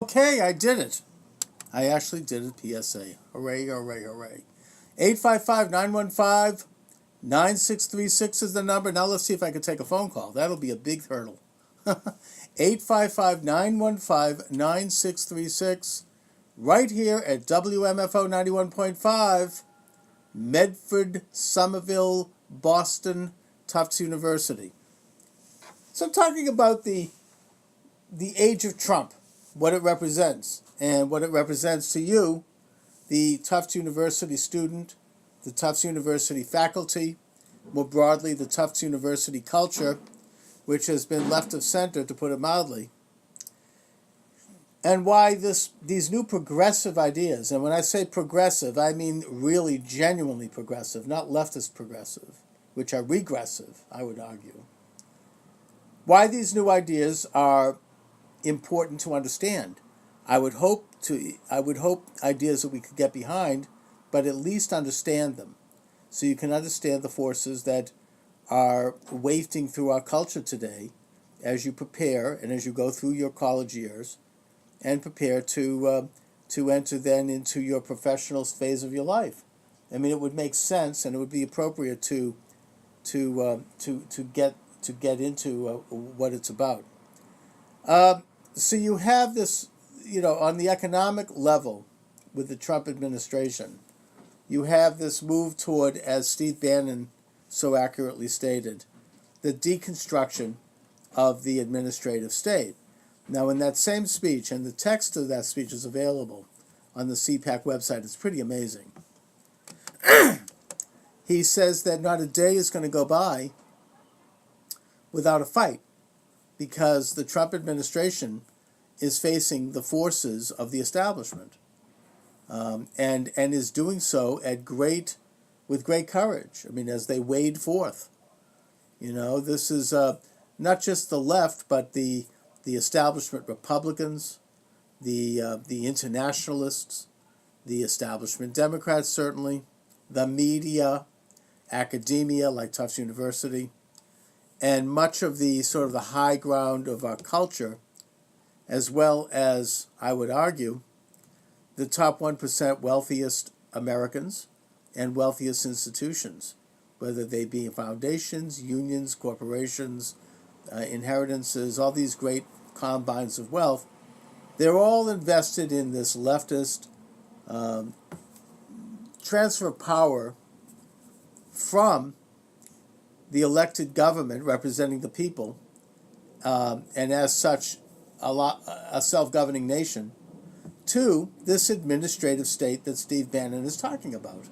Okay, I did it. I actually did a PSA. Hooray, hooray, hooray. 855-915-9636 is the number. Now let's see if I can take a phone call. That'll be a big hurdle. 855-915-9636 right here at WMFO 91.5, Medford, Somerville, Boston, Tufts University. So I'm talking about the age of Trump, what it represents, and what it represents to you, the Tufts University student, the Tufts University faculty, more broadly the Tufts University culture, which has been left of center, to put it mildly, and why these new progressive ideas, and when I say progressive, I mean really genuinely progressive, not leftist progressive, which are regressive, I would argue, why these new ideas are important to understand. I would hope ideas that we could get behind, but at least understand them, so you can understand the forces that are wafting through our culture today, as you prepare and as you go through your college years, and prepare to enter then into your professional phase of your life. I mean, it would make sense, and it would be appropriate to get into what it's about. So you have this, on the economic level with the Trump administration, you have this move toward, as Steve Bannon so accurately stated, the deconstruction of the administrative state. Now, in that same speech, and the text of that speech is available on the CPAC website, it's pretty amazing. He says that not a day is going to go by without a fight, because the Trump administration is facing the forces of the establishment, and is doing so with great courage. I mean, as they wade forth, this is not just the left, but the establishment Republicans, the internationalists, the establishment Democrats, certainly, the media, academia like Tufts University, and much of the sort of the high ground of our culture, as well as, I would argue, the top 1% wealthiest Americans and wealthiest institutions, whether they be foundations, unions, corporations, inheritances, all these great combines of wealth. They're all invested in this leftist transfer of power from the elected government representing the people, and as such a self-governing nation, to this administrative state that Steve Bannon is talking about.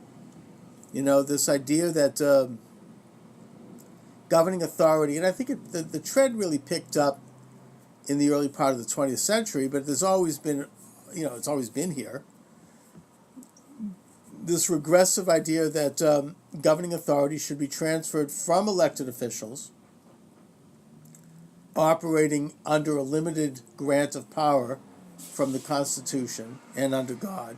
This idea that governing authority, and I think the trend really picked up in the early part of the 20th century, but there's always been, it's always been here, this regressive idea that governing authority should be transferred from elected officials operating under a limited grant of power from the Constitution and under God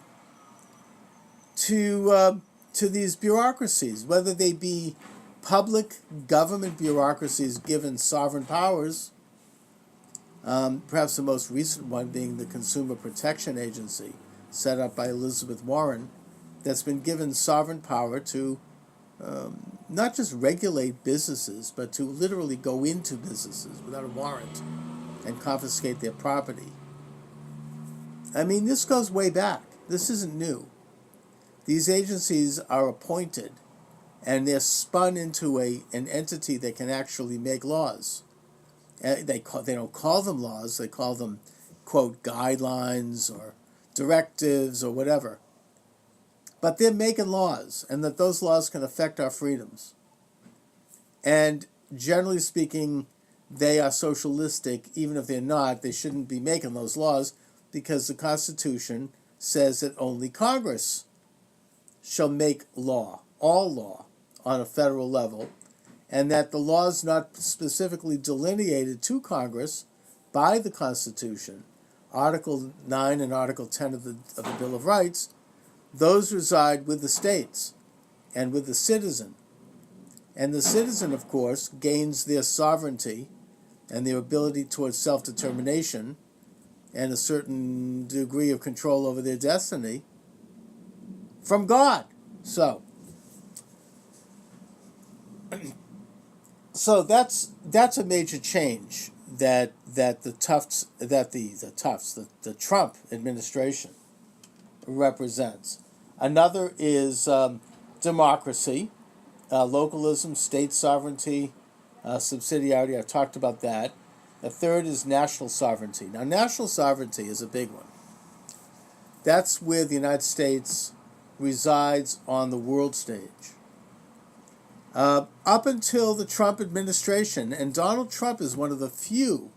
to these bureaucracies, whether they be public government bureaucracies given sovereign powers, perhaps the most recent one being the Consumer Protection Agency, set up by Elizabeth Warren, that's been given sovereign power to not just regulate businesses, but to literally go into businesses without a warrant and confiscate their property. I mean, this goes way back. This isn't new. These agencies are appointed, and they're spun into an entity that can actually make laws. They don't call them laws. They call them, quote, guidelines or directives or whatever. But they're making laws, and that those laws can affect our freedoms. And generally speaking, they are socialistic. Even if they're not, they shouldn't be making those laws, because the Constitution says that only Congress shall make law, all law, on a federal level, and that the laws not specifically delineated to Congress by the Constitution, Article 9 and Article 10 of the Bill of Rights, those reside with the states and with the citizen. And the citizen, of course, gains their sovereignty and their ability towards self-determination and a certain degree of control over their destiny from God. So that's a major change that the Trump administration represents. Another is democracy, localism, state sovereignty, subsidiarity. I've talked about that. The third is national sovereignty. Now, national sovereignty is a big one. That's where the United States resides on the world stage. Up until the Trump administration, and Donald Trump is one of the few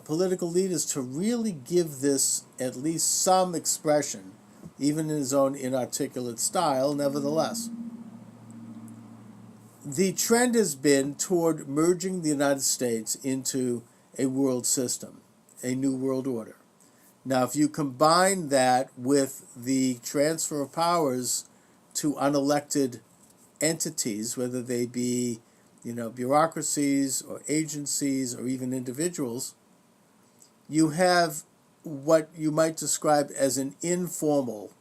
political leaders to really give this at least some expression, even in his own inarticulate style, nevertheless. The trend has been toward merging the United States into a world system, a new world order. Now, if you combine that with the transfer of powers to unelected entities, whether they be, bureaucracies or agencies or even individuals, you have what you might describe as an informal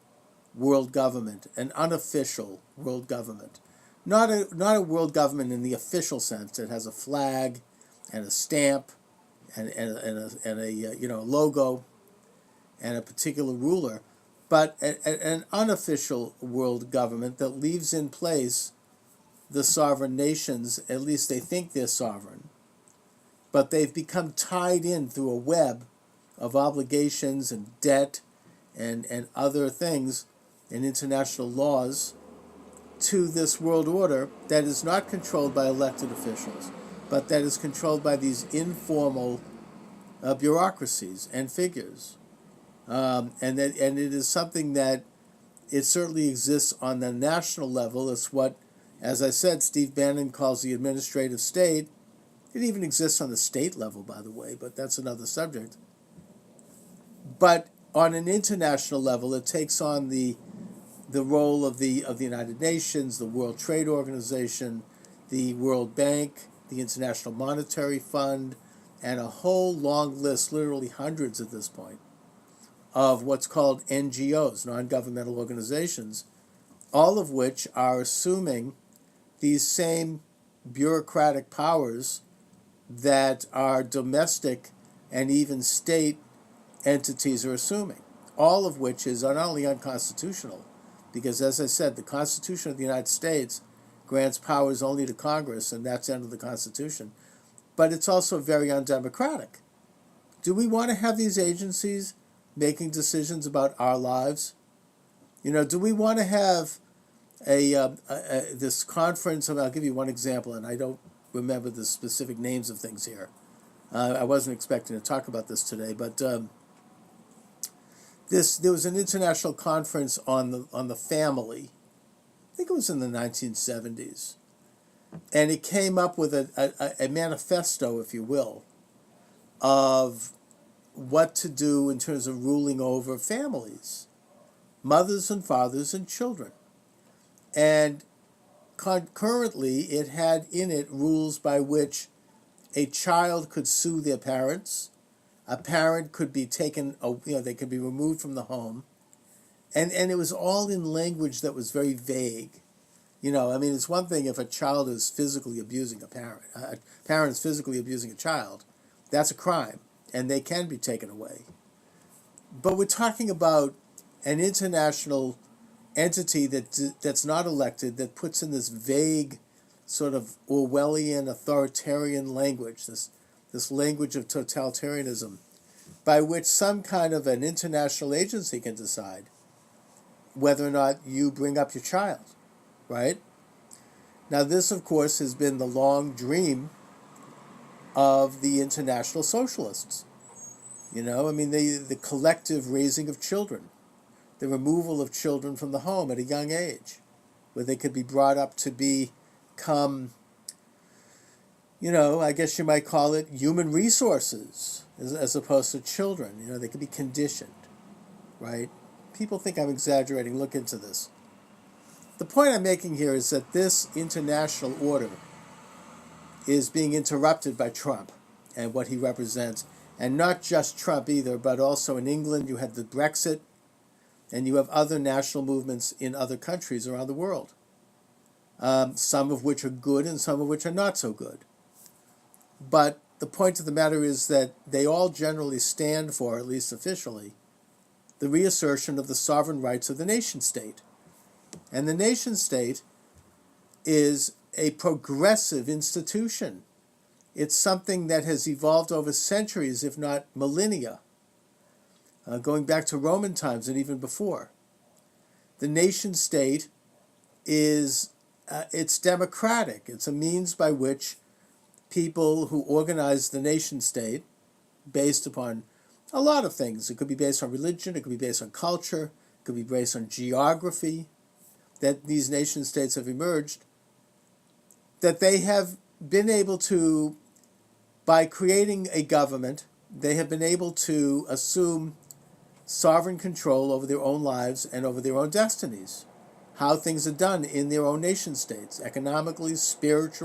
world government, an unofficial world government. Not a world government in the official sense that has a flag and a stamp and a logo and a particular ruler, but an unofficial world government that leaves in place the sovereign nations. At least they think they're sovereign, but they've become tied in through a web of obligations and debt and other things and international laws to this world order that is not controlled by elected officials, but that is controlled by these informal bureaucracies and figures. And it is something that it certainly exists on the national level. It's what, as I said, Steve Bannon calls the administrative state. It even exists on the state level, by the way, but that's another subject. But on an international level, it takes on the role of the United Nations, the World Trade Organization, the World Bank, the International Monetary Fund, and a whole long list, literally hundreds at this point, of what's called NGOs, non-governmental organizations, all of which are assuming these same bureaucratic powers that our domestic and even state entities are assuming, all of which is not only unconstitutional, because, as I said, the Constitution of the United States grants powers only to Congress, and that's the end of the Constitution, but it's also very undemocratic. Do we want to have these agencies making decisions about our lives? Do we want to have this conference? And I'll give you one example, and I don't remember the specific names of things here. I wasn't expecting to talk about this today, but there was an international conference on the family. I think it was in the 1970s, and it came up with a manifesto, if you will, of what to do in terms of ruling over families, mothers and fathers and children. And concurrently, it had in it rules by which a child could sue their parents, a parent could be taken, they could be removed from the home, and it was all in language that was very vague. It's one thing if a child is physically abusing a parent is physically abusing a child, that's a crime, and they can be taken away. But we're talking about an international entity that's not elected, that puts in this vague sort of Orwellian authoritarian language, this language of totalitarianism, by which some kind of an international agency can decide whether or not you bring up your child, right? Now, this, of course, has been the long dream of the international socialists. The collective raising of children, the removal of children from the home at a young age, where they could be brought up to become, I guess you might call it human resources as opposed to children. They could be conditioned, right? People think I'm exaggerating. Look into this. The point I'm making here is that this international order is being interrupted by Trump and what he represents, And not just Trump either, but also in England you had the Brexit, and you have other national movements in other countries around the world, some of which are good and some of which are not so good. But the point of the matter is that they all generally stand for, at least officially, the reassertion of the sovereign rights of the nation state. And the nation state is a progressive institution. It's something that has evolved over centuries, if not millennia, going back to Roman times and even before. The nation state is it's democratic. It's a means by which people who organize the nation state, based upon a lot of things, it could be based on religion, it could be based on culture, it could be based on geography, that these nation states have emerged, that they have been able to, by creating a government, they have been able to assume sovereign control over their own lives and over their own destinies, how things are done in their own nation states, economically, spiritually,